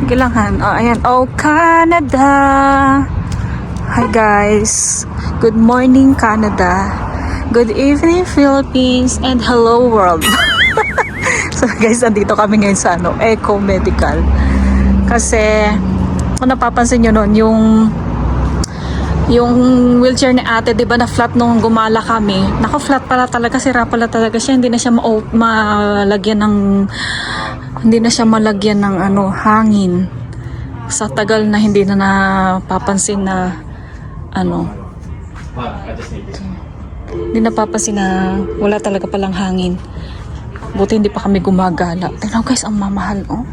Kailangan. Oh, ayan. Oh, Canada! Hi guys. Good morning, Canada. Good evening, Philippines. And hello, world. So guys, andito kami ngayon sa Eco Medical. Kasi, kung napapansin nyo nun, yung wheelchair ni ate, di ba na flat nung gumala kami, naka-flat pala talaga, sira pala talaga siya, hindi na siya malagyan ng hangin. Sa tagal na hindi na napapansin na hindi napapansin na wala talaga palang hangin. Buti hindi pa kami gumagala. Tingnan guys, ang mamahal, oh.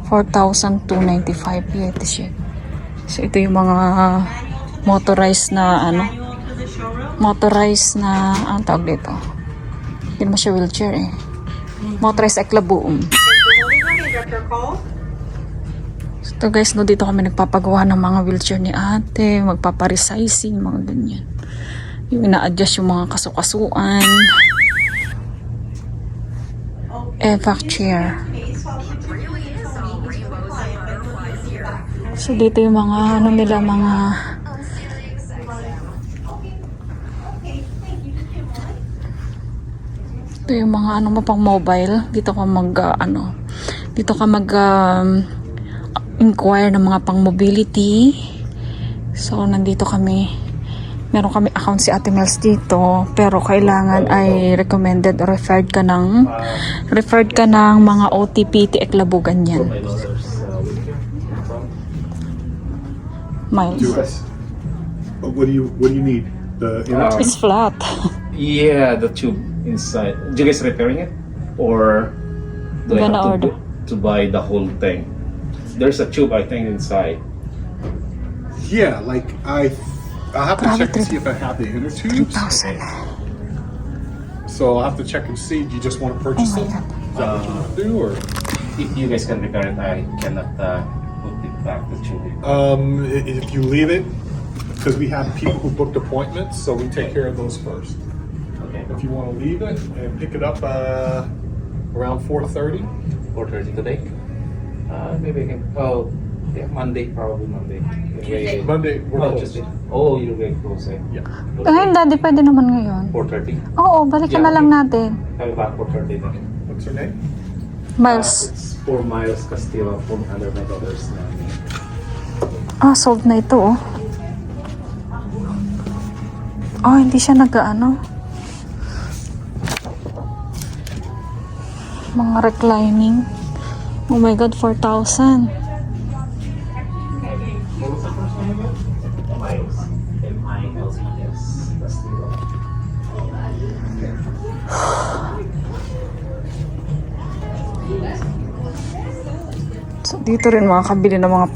4,295 yet siya. So ito yung mga motorized na ang tawag dito. Hindi naman siya wheelchair eh. Motorized eklabuum. So ito guys, dito kami nagpapagawa ng mga wheelchair ni ate, magpaparesizing, mga ganyan. Yung ina-adjust yung mga kasukasuan. Evac chair. So dito yung mga ito yung mga pang mobile. Dito ka inquire ng mga pang mobility. So nandito kami. Meron kami account si Ate Mels dito, pero kailangan ay recommended or referred ka ng mga OTPT eklabugan yan. Miles. What do you need? The It's flat. Yeah, the tube inside. Do you guys repairing it, or do I Gonna have order. to buy the whole thing? There's a tube I think inside. Yeah, like I have to check and see if I have the inner tubes. 3,000. So I'll have to check and see. Do you just want to purchase Oh my it? God. Is that what you want to do, or If you guys can repair it, I cannot put it back the tube. if you leave it, because we have people who booked appointments, so we take care of those first. Okay. If you want to leave it and pick it up around 4:30. 4:30 today. Maybe I can. Oh, yeah, Monday, probably Monday. Tuesday. Monday we're Oh, closed. Tuesday. Oh, you're very close. Eh? Yeah. Ngayon, daddy, pwede naman ngayon. 4:30. Oo, balikan na lang natin. I'll back 4:30 then. What's her name? Miles. It's 4 miles Castillo from under my daughter's name. Sold na ito, oh. Oh, hindi siya mga reclining. Oh my God, 4,000. What was the first one again? Miles. M-I-L-E-S. Castillo. So, dito rin makakabili ng mga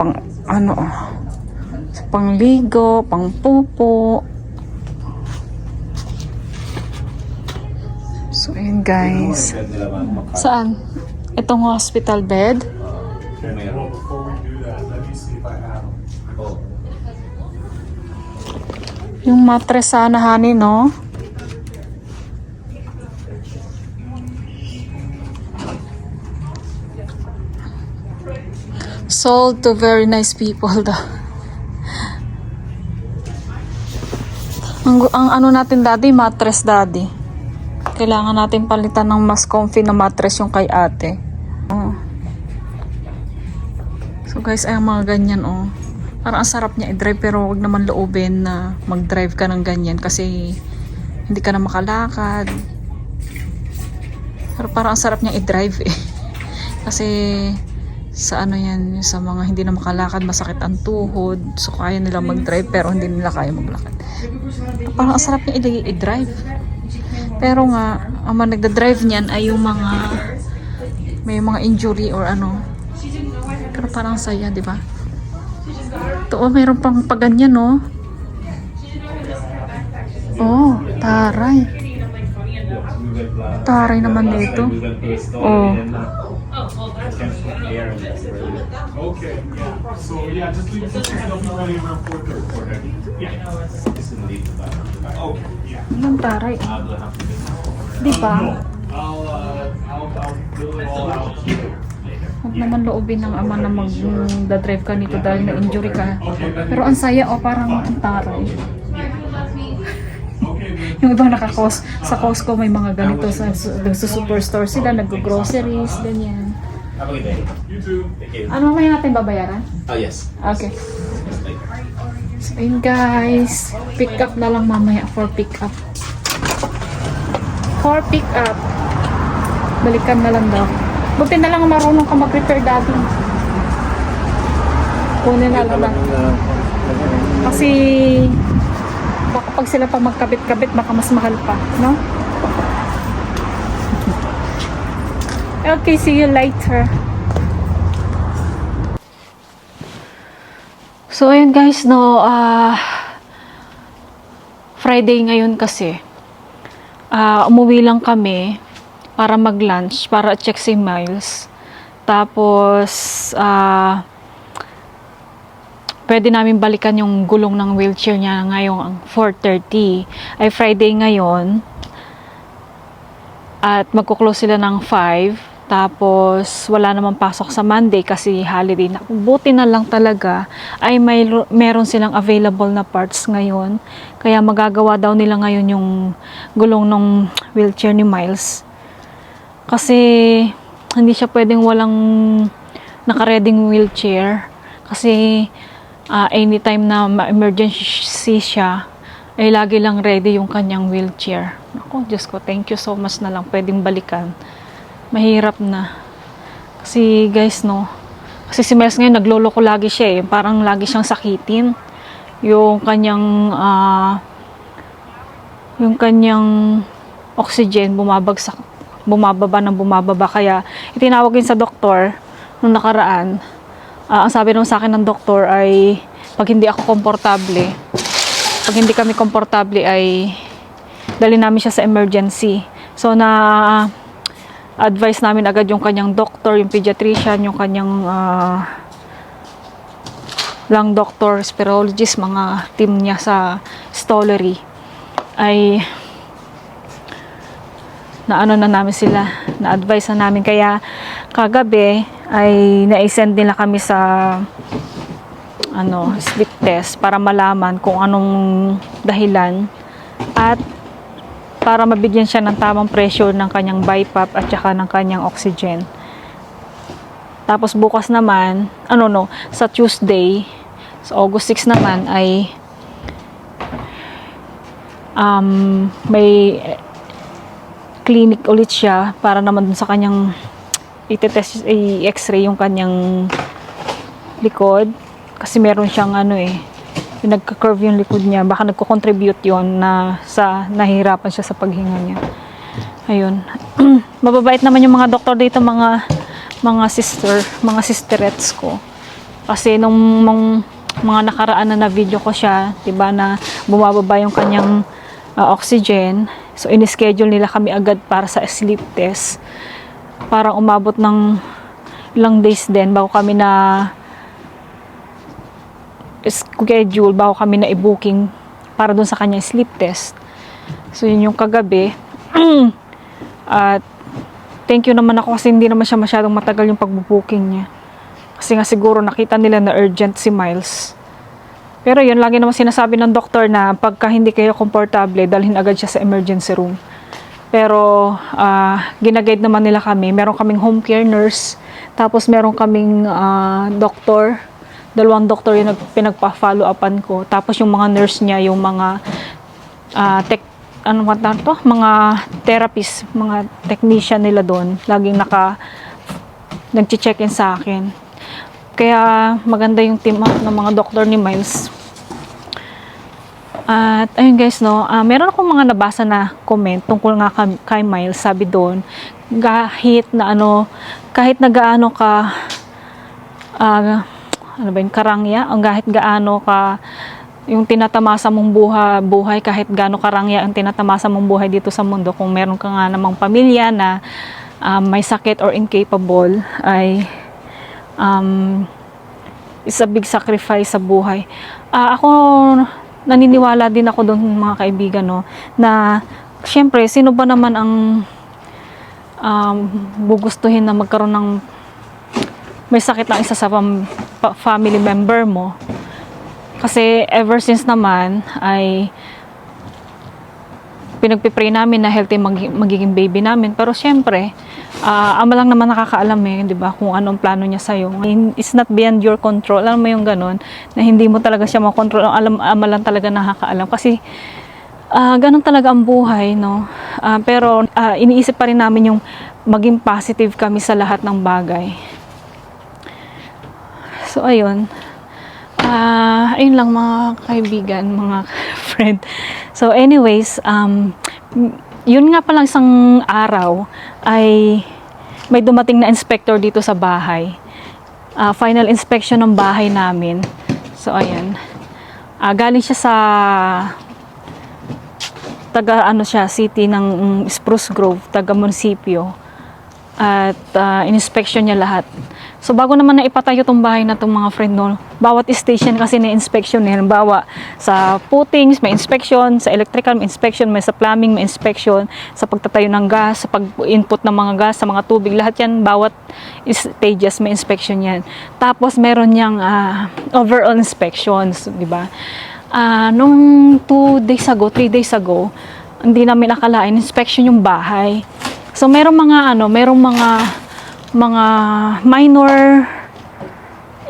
pangligo, pang pupo. So, ayun guys. Saan? Itong hospital bed. Meron. Before we do that, let me see if I have them. Oh. Yung mattress sana, honey, no? Sold to very nice people daw. Ang natin, daddy, mattress, daddy. Kailangan natin palitan ng mas comfy na mattress yung kay ate. Oh. So guys, ay mga ganyan, oh. Parang ang sarap niya i-drive, pero wag naman loobin na mag-drive ka ng ganyan kasi hindi ka na makalakad. Pero parang ang sarap niya i-drive eh. Kasi sa yan, sa mga hindi na makalakad, masakit ang tuhod. So kaya nila mag-drive pero hindi nila kaya maglakad. Parang ang sarap niya i-drive. Pero nga, ang mga nagda-drive niyan ay yung may mga injury or Pero parang saya, di ba? Ito, mayroon pang paganyan, no? Oh, taray. Taray naman dito. Oh. Okay, yeah. So yeah, just leave it. It'll be ready around 4:30. Yeah. Okay, yeah. Anong taray? Di ba? I'll do it all out here later. naman loobin ng ama na mag-drive ka nito dahil na-injury ka. Pero ang saya o parang ang taray. Yung ibang sa Costco may mga ganito sa superstore sila, nag-groceries, ganyan. Have a good day. You too. Thank you. Ano mamaya natin babayaran? Oh, yes. Okay. Yes, later. So yun guys, pick up na lang mamaya for pick up. For pick up. Balikan na lang daw. Buti na lang marunong ka mag-repair daddy. Kunin na lang na. Kasi baka pag sila pa magkabit-kabit baka mas mahal pa, no? Okay, see you later. So ayun guys, no, Friday ngayon kasi. Umuwi lang kami para mag-lunch, para check si Miles. Tapos pwede namin balikan yung gulong ng wheelchair niya ngayong 4:30. Ay Friday ngayon. At magkuklose sila ng 5. Tapos wala namang pasok sa Monday kasi holiday na. Buti na lang talaga ay meron silang available na parts ngayon. Kaya magagawa daw nila ngayon yung gulong ng wheelchair ni Miles. Kasi hindi siya pwedeng walang nakareding wheelchair. Kasi anytime na ma-emergency siya, ay lagi lang ready yung kanyang wheelchair. Ako, Diyos ko, thank you so much na lang pwedeng balikan. Mahirap na. Kasi guys, no, kasi si Miles ngayon nagloloko lagi siya eh. Parang lagi siyang sakitin. Yung kanyang oxygen bumababa ng bumababa. Kaya itinawag yun sa doktor nung nakaraan. Ang sabi nung sa akin ng doktor ay pag hindi kami komportable ay dali namin siya sa emergency. So advice namin agad yung kanyang doctor, yung pediatrician, yung kanyang lung doctor, respirologist, mga team niya sa Stollery ay na namin sila, na-advise na namin. Kaya kagabi ay na-send nila kami sa sleep test para malaman kung anong dahilan at para mabigyan siya ng tamang pressure ng kanyang BiPAP at saka ng kanyang oxygen. Tapos bukas naman, sa Tuesday, sa August 6 naman ay may clinic ulit siya para naman dun sa kanyang i-test, i-x-ray yung kanyang likod. Kasi meron siyang nagka-curve yung likod niya, baka nagko-contribute yon na sa nahihirapan siya sa paghinga niya. Ayun. Mababait naman yung mga doktor dito, mga sisterettes ko. Kasi nung mga nakaraan na video ko siya, 'di ba, na bumababa yung kanyang oxygen. So ini-schedule nila kami agad para sa sleep test. Parang umabot ng ilang days din bago kami na schedule, bago kami na i-booking para dun sa kanyang sleep test. So yun yung kagabi. At thank you naman ako kasi hindi naman siya masyadong matagal yung pag-booking niya. Kasi nga siguro nakita nila na urgent si Miles. Pero yun, lagi naman sinasabi ng doktor na pagka hindi kayo komportable, dalhin agad siya sa emergency room. Pero ginaguide naman nila kami. Meron kaming home care nurse, tapos meron kaming doktor. 2 doktor yung pinagpa-follow upan ko. Tapos yung mga nurse niya, yung mga mga therapist, mga technician nila doon, laging nag-check-in sa akin. Kaya maganda yung team up ng mga doktor ni Miles. At ayun guys, no, meron akong mga nabasa na comment tungkol nga kay Miles. Sabi doon, kahit na gaano ka karangya, kahit gaano ka yung tinatamasa mong buhay, kahit gaano karangya ang tinatamasa mong buhay dito sa mundo, kung meron ka nga namang pamilya na may sakit or incapable, ay is a big sacrifice sa buhay. Ako, naniniwala din ako doon, mga kaibigan, no, na syempre, sino ba naman ang gugustuhin na magkaroon ng may sakit ang isa sa family member mo. Kasi ever since naman ay pinagpipray namin na healthy magiging baby namin. Pero syempre, ama lang naman nakakaalam di ba, kung anong plano niya sa'yo. It's not beyond your control. Alam mo yung ganun, na hindi mo talaga siya makontrol. Ama lang talaga nakakaalam. Kasi, ganun talaga ang buhay, no? Pero, iniisip pa rin namin yung maging positive kami sa lahat ng bagay. So, ayun. Ayun lang mga kaibigan, mga friend. So anyways, yun nga palang isang araw ay may dumating na inspector dito sa bahay. Final inspection ng bahay namin. So ayan. Galing siya sa city ng Spruce Grove, taga munisipyo. At in-inspection niya lahat. So bago naman na ipatayo tong bahay na tong mga friend, no, bawat station kasi na-inspection niya. Halimbawa, sa footings may inspection, sa electrical may inspection, may sa plumbing may inspection, sa pagtatayo ng gas, sa pag-input ng mga gas, sa mga tubig, lahat yan, bawat stages may inspection yan. Tapos meron niyang overall inspections, di ba? Nung 3 days ago, hindi namin akalain, inspection yung bahay. So merong mga minor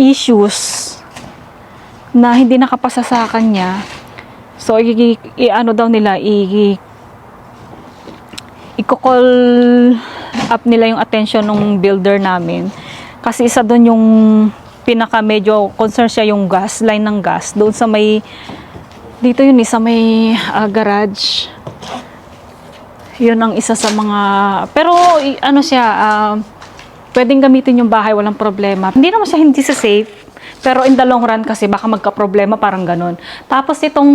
issues na hindi nakapasa sa kanya. So daw nila i-call up nila yung attention ng builder namin. Kasi isa doon yung pinaka medyo concern siya, yung gas, line ng gas doon sa may sa may garage. Yun ang isa sa mga, pero pwedeng gamitin yung bahay, walang problema. Hindi naman siya hindi sa safe, pero in the long run kasi baka magka-problema, parang ganun. Tapos itong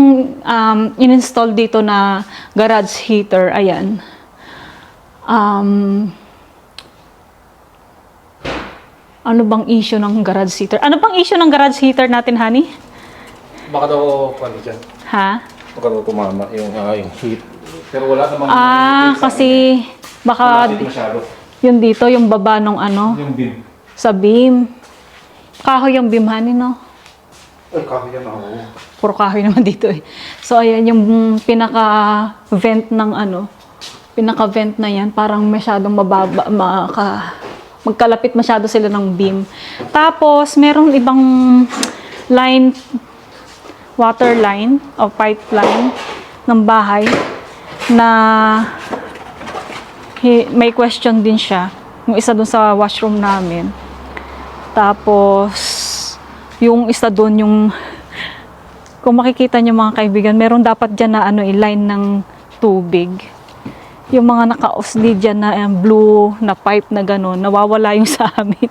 in-install dito na garage heater, ayan. Ano bang issue ng garage heater? Ano bang issue ng garage heater natin, honey? Baka daw, dyan? Ha? Baka daw tumama yung heat. Pero wala naman. Kasi baka masyado. Yun dito, yung baba nung Yung beam. sa beam. Kahoy yung beam, honey, no? Ay, kahoy yan ako. Puro kahoy naman dito eh. So, ayan, yung pinaka-vent ng pinaka-vent na yan, parang masyadong mababa, magkalapit masyado sila ng beam. Tapos, merong ibang line, water line, o pipeline ng bahay, na may question din siya. Yung isa dun sa washroom namin. Tapos, yung isa dun, kung makikita niyo mga kaibigan, meron dapat dyan na line ng tubig. Yung mga naka-osli dyan na blue na pipe na gano'n, nawawala yung sa amin.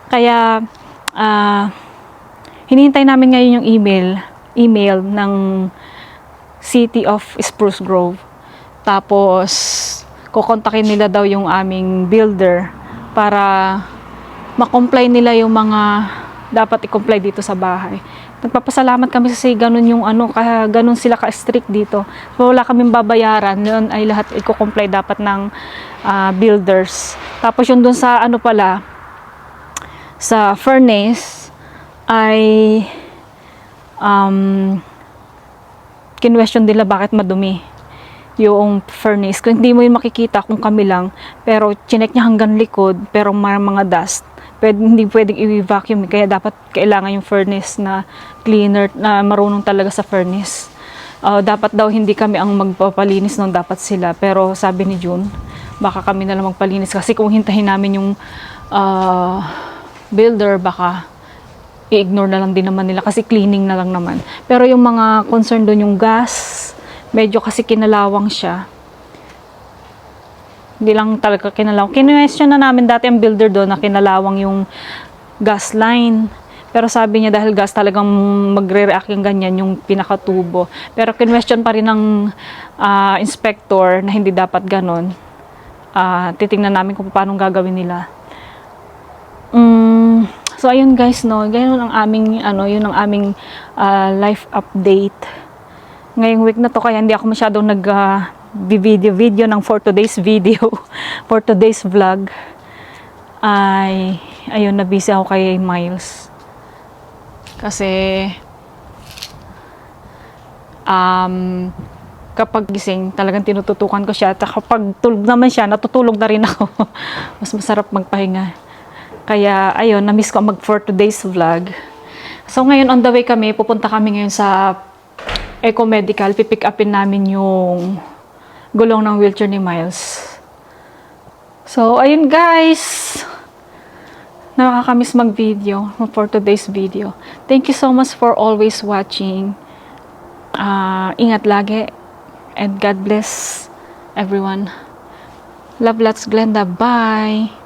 Kaya, hinihintay namin ngayon yung email ng City of Spruce Grove. Tapos, kukontakin nila daw yung aming builder para ma-comply nila yung mga dapat i-comply dito sa bahay. Nagpapasalamat kami kasi ganun yung ganun sila ka-strict dito. So, wala kaming babayaran. Yun ay lahat i-comply dapat ng builders. Tapos yung dun sa sa furnace ay kinwestiyon nila bakit madumi yung furnace. Kung hindi mo yung makikita kung kami lang, pero chinek niya hanggang likod, pero mga dust. Hindi pwedeng i-vacuum, kaya kailangan yung furnace na cleaner na marunong talaga sa furnace. Dapat daw hindi kami ang magpapalinis nun, dapat sila. Pero sabi ni June, baka kami na lang magpalinis kasi kung hintahin namin yung builder, baka i-ignore na lang din naman nila kasi cleaning na lang naman. Pero yung mga concern doon, yung gas, medyo kasi kinalawang siya. Hindi lang talaga kinalawang. Kinwestiyon na namin dati ang builder doon na kinalawang yung gas line. Pero sabi niya dahil gas talagang magre-react yung ganyan, yung pinakatubo. Pero kinwestiyon pa rin ng inspector na hindi dapat ganon. Titingnan namin kung paano gagawin nila. So ayun guys, no, ganyan ang aming yun ang aming life update. Ngayong week na to kaya hindi ako masyadong video ng for today's video, for today's vlog. ay, ayun, na-busy ako kay Miles. Kasi, kapag gising, talagang tinututukan ko siya. At kapag tulog naman siya, natutulog na rin ako. Mas masarap magpahinga. Kaya, ayun, na-miss ko mag for today's vlog. So, ngayon on the way kami, pupunta kami ngayon sa Eco Medical. Pipick upin namin yung gulong ng wheelchair ni Miles. So, ayun guys. Nakakamiss mag-video for today's video. Thank you so much for always watching. Ingat lagi. And God bless everyone. Love lots, Glenda. Bye.